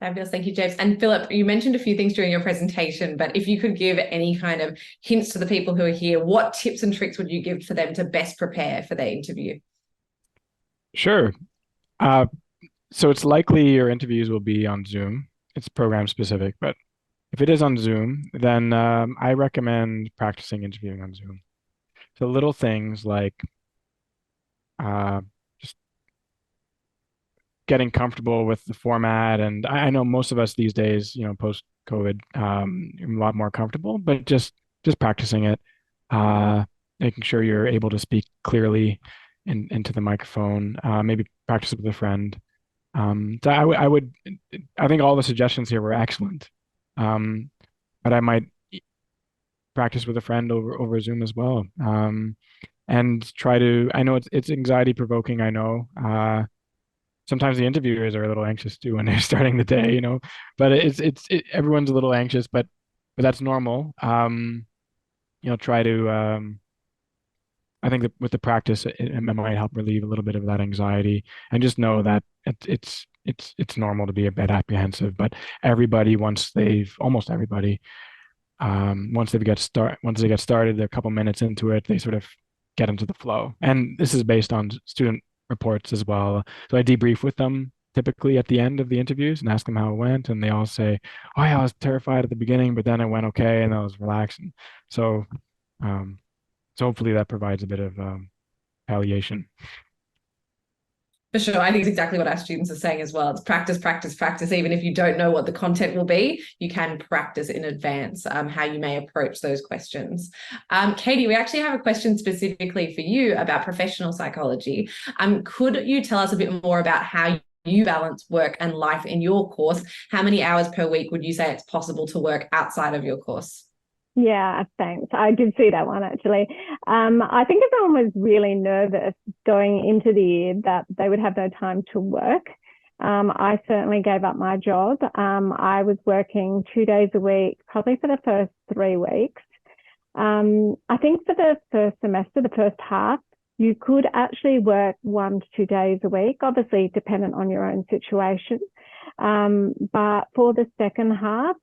Fabulous. Thank you, James. And Philip, you mentioned a few things during your presentation, but if you could give any kind of hints to the people who are here, what tips and tricks would you give for them to best prepare for their interview? Sure. So it's likely your interviews will be on Zoom. It's program specific, but if it is on Zoom, then I recommend practicing interviewing on Zoom. So little things like just getting comfortable with the format. And I know most of us these days, post-COVID, a lot more comfortable, but just practicing it, making sure you're able to speak clearly into the microphone, maybe practice it with a friend. So I think all the suggestions here were excellent. But I might practice with a friend over Zoom as well. And I know it's anxiety provoking, I know. Sometimes the interviewers are a little anxious too when they're starting the day, but everyone's a little anxious, but that's normal. Try to, I think that with the practice, it might help relieve a little bit of that anxiety, and just know that it's normal to be a bit apprehensive. But almost everybody, once they get started, they're a couple minutes into it, they sort of get into the flow. And this is based on student reports as well. So I debrief with them typically at the end of the interviews and ask them how it went, and they all say, "Oh yeah, I was terrified at the beginning, but then it went okay, and I was relaxing." So. So hopefully that provides a bit of palliation. For sure. I think it's exactly what our students are saying as well. It's practice, practice, practice. Even if you don't know what the content will be, you can practice in advance how you may approach those questions. Katie, we actually have a question specifically for you about professional psychology. Could you tell us a bit more about how you balance work and life in your course? How many hours per week would you say it's possible to work outside of your course? Yeah, thanks. I did see that one actually. I think everyone was really nervous going into the year that they would have no time to work. I certainly gave up my job. I was working 2 days a week, probably for the first 3 weeks. I think for the first semester, the first half, you could actually work 1 to 2 days a week, obviously dependent on your own situation. But for the second half,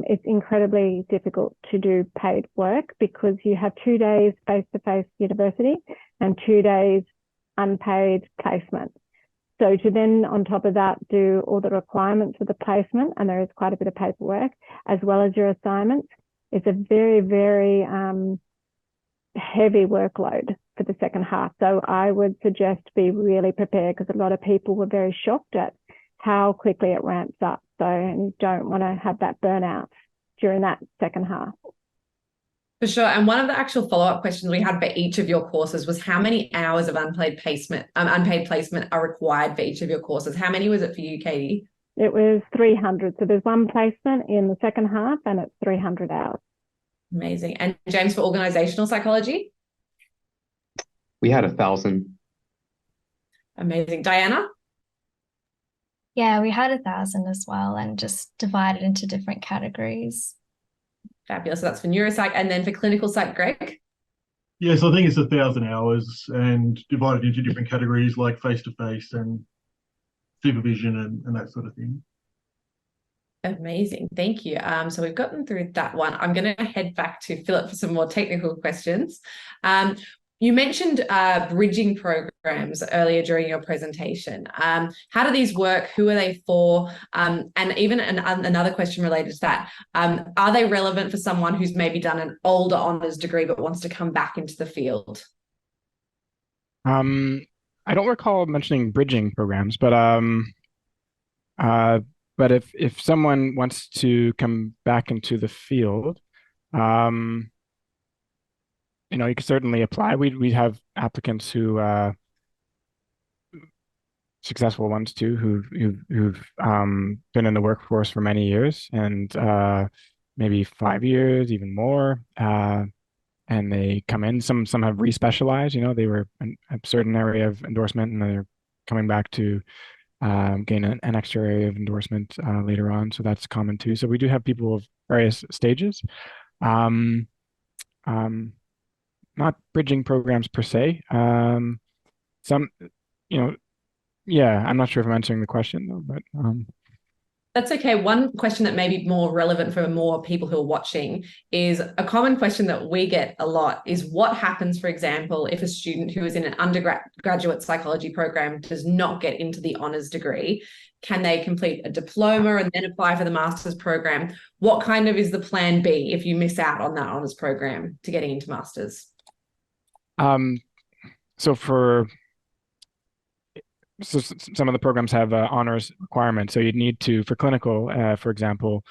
it's incredibly difficult to do paid work because you have 2 days face-to-face university and 2 days unpaid placement. So to then, on top of that, do all the requirements of the placement, and there is quite a bit of paperwork, as well as your assignments, it's a very, very heavy workload for the second half. So I would suggest be really prepared, because a lot of people were very shocked at how quickly it ramps up. So you don't want to have that burnout during that second half. For sure. And one of the actual follow-up questions we had for each of your courses was how many hours of unpaid placement are required for each of your courses? How many was it for you, Katie? It was 300. So there's one placement in the second half and it's 300 hours. Amazing. And James, for organizational psychology? We had 1,000. Amazing. Diana? Yeah, we had 1,000 as well, and just divided into different categories. Fabulous. So that's for neuropsych. And then for clinical psych, Greg? Yeah, so I think it's 1,000 hours and divided into different categories like face-to-face and supervision and that sort of thing. Amazing. Thank you. So we've gotten through that one. I'm going to head back to Philip for some more technical questions. You mentioned bridging programs earlier during your presentation. How do these work? Who are they for? And even another question related to that, are they relevant for someone who's maybe done an older honours degree but wants to come back into the field? I don't recall mentioning bridging programs, uh, but if someone wants to come back into the field, um, you could certainly apply. We have applicants who successful ones too, who've been in the workforce for many years and maybe 5 years, even more. And they come in. Some have respecialized. They were in a certain area of endorsement, and they're coming back to gain an extra area of endorsement later on. So that's common too. So we do have people of various stages. Um, um, Not bridging programs per se. Some, you know, yeah, I'm not sure if I'm answering the question though, but That's okay. One question that may be more relevant for more people who are watching is a common question that we get a lot is what happens, for example, if a student who is in an undergraduate psychology program does not get into the honours degree? Can they complete a diploma and then apply for the master's program? What kind of is the plan B if you miss out on that honours program to getting into master's? um, so some of the programs have honors requirements. So you'd need to, for clinical, for example,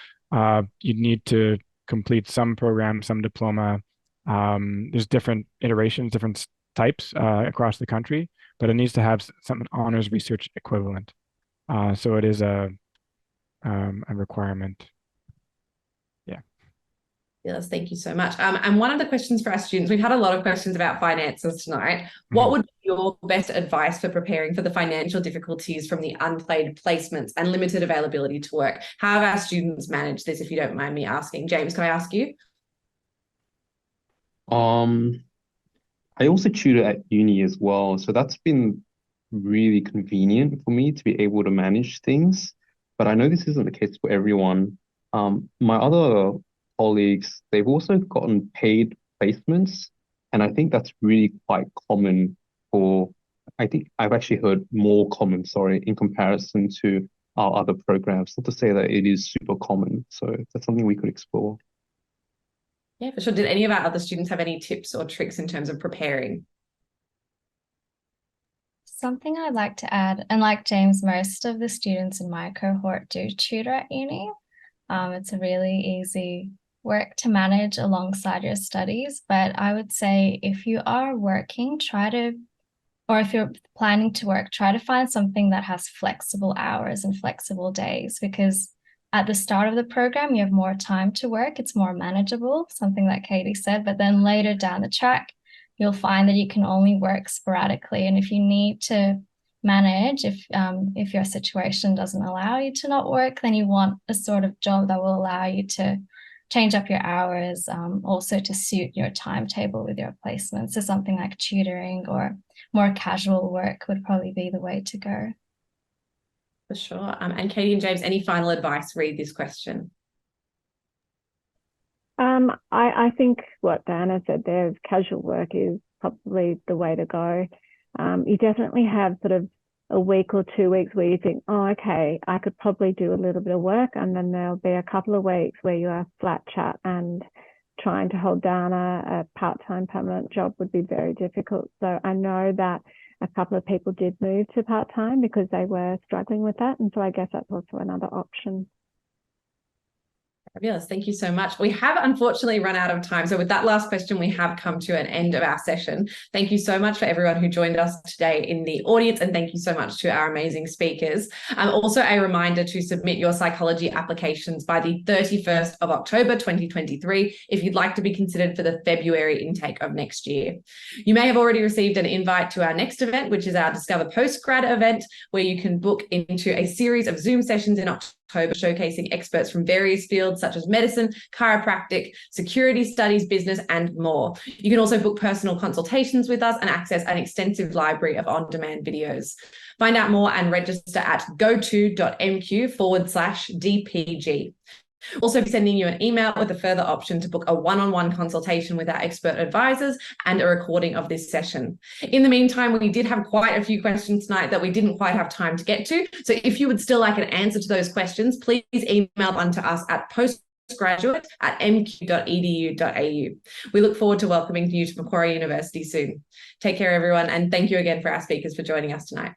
you'd need to complete some program, some diploma. There's different iterations, different types across the country, but it needs to have some honors research equivalent. So it is a requirement. Yes, thank you so much. And one of the questions for our students, we've had a lot of questions about finances tonight. What would be your best advice for preparing for the financial difficulties from the unpaid placements and limited availability to work? How have our students managed this, if you don't mind me asking? James, can I ask you? I also tutor at uni as well, so that's been really convenient for me to be able to manage things. But I know this isn't the case for everyone. My other colleagues, they've also gotten paid placements, and I think that's really quite common I think I've actually heard more common, sorry, in comparison to our other programs. Not to say that it is super common, so that's something we could explore. Yeah, for sure. Did any of our other students have any tips or tricks in terms of preparing? Something I'd like to add, and like James, most of the students in my cohort do tutor at uni. It's a really easy work to manage alongside your studies, but I would say if you are working, or if you're planning to work, try to find something that has flexible hours and flexible days, because at the start of the program, you have more time to work. It's more manageable, something that Katie said, but then later down the track, you'll find that you can only work sporadically. And if you need to manage, if your situation doesn't allow you to not work, then you want a sort of job that will allow you to change up your hours, also to suit your timetable with your placements. So something like tutoring or more casual work would probably be the way to go. For sure. And Katie and James, any final advice? Read this question. I think what Diana said there, casual work is probably the way to go. You definitely have sort of a week or 2 weeks where you think, oh, okay, I could probably do a little bit of work. And then there'll be a couple of weeks where you are flat chat, and trying to hold down a part-time permanent job would be very difficult. So I know that a couple of people did move to part-time because they were struggling with that. And so I guess that's also another option. Fabulous. Thank you so much. We have unfortunately run out of time. So with that last question, we have come to an end of our session. Thank you so much for everyone who joined us today in the audience. And thank you so much to our amazing speakers. Also a reminder to submit your psychology applications by the 31st of October, 2023, if you'd like to be considered for the February intake of next year. You may have already received an invite to our next event, which is our Discover Postgrad event, where you can book into a series of Zoom sessions in October showcasing experts from various fields such as medicine, chiropractic, security studies, business, and more. You can also book personal consultations with us and access an extensive library of on-demand videos. Find out more and register at goto.mq/DPG. We'll also be sending you an email with a further option to book a one-on-one consultation with our expert advisors and a recording of this session. In the meantime, we did have quite a few questions tonight that we didn't quite have time to get to. So if you would still like an answer to those questions, please email them to us at postgraduate@mq.edu.au. We look forward to welcoming you to Macquarie University soon. Take care, everyone, and thank you again for our speakers for joining us tonight.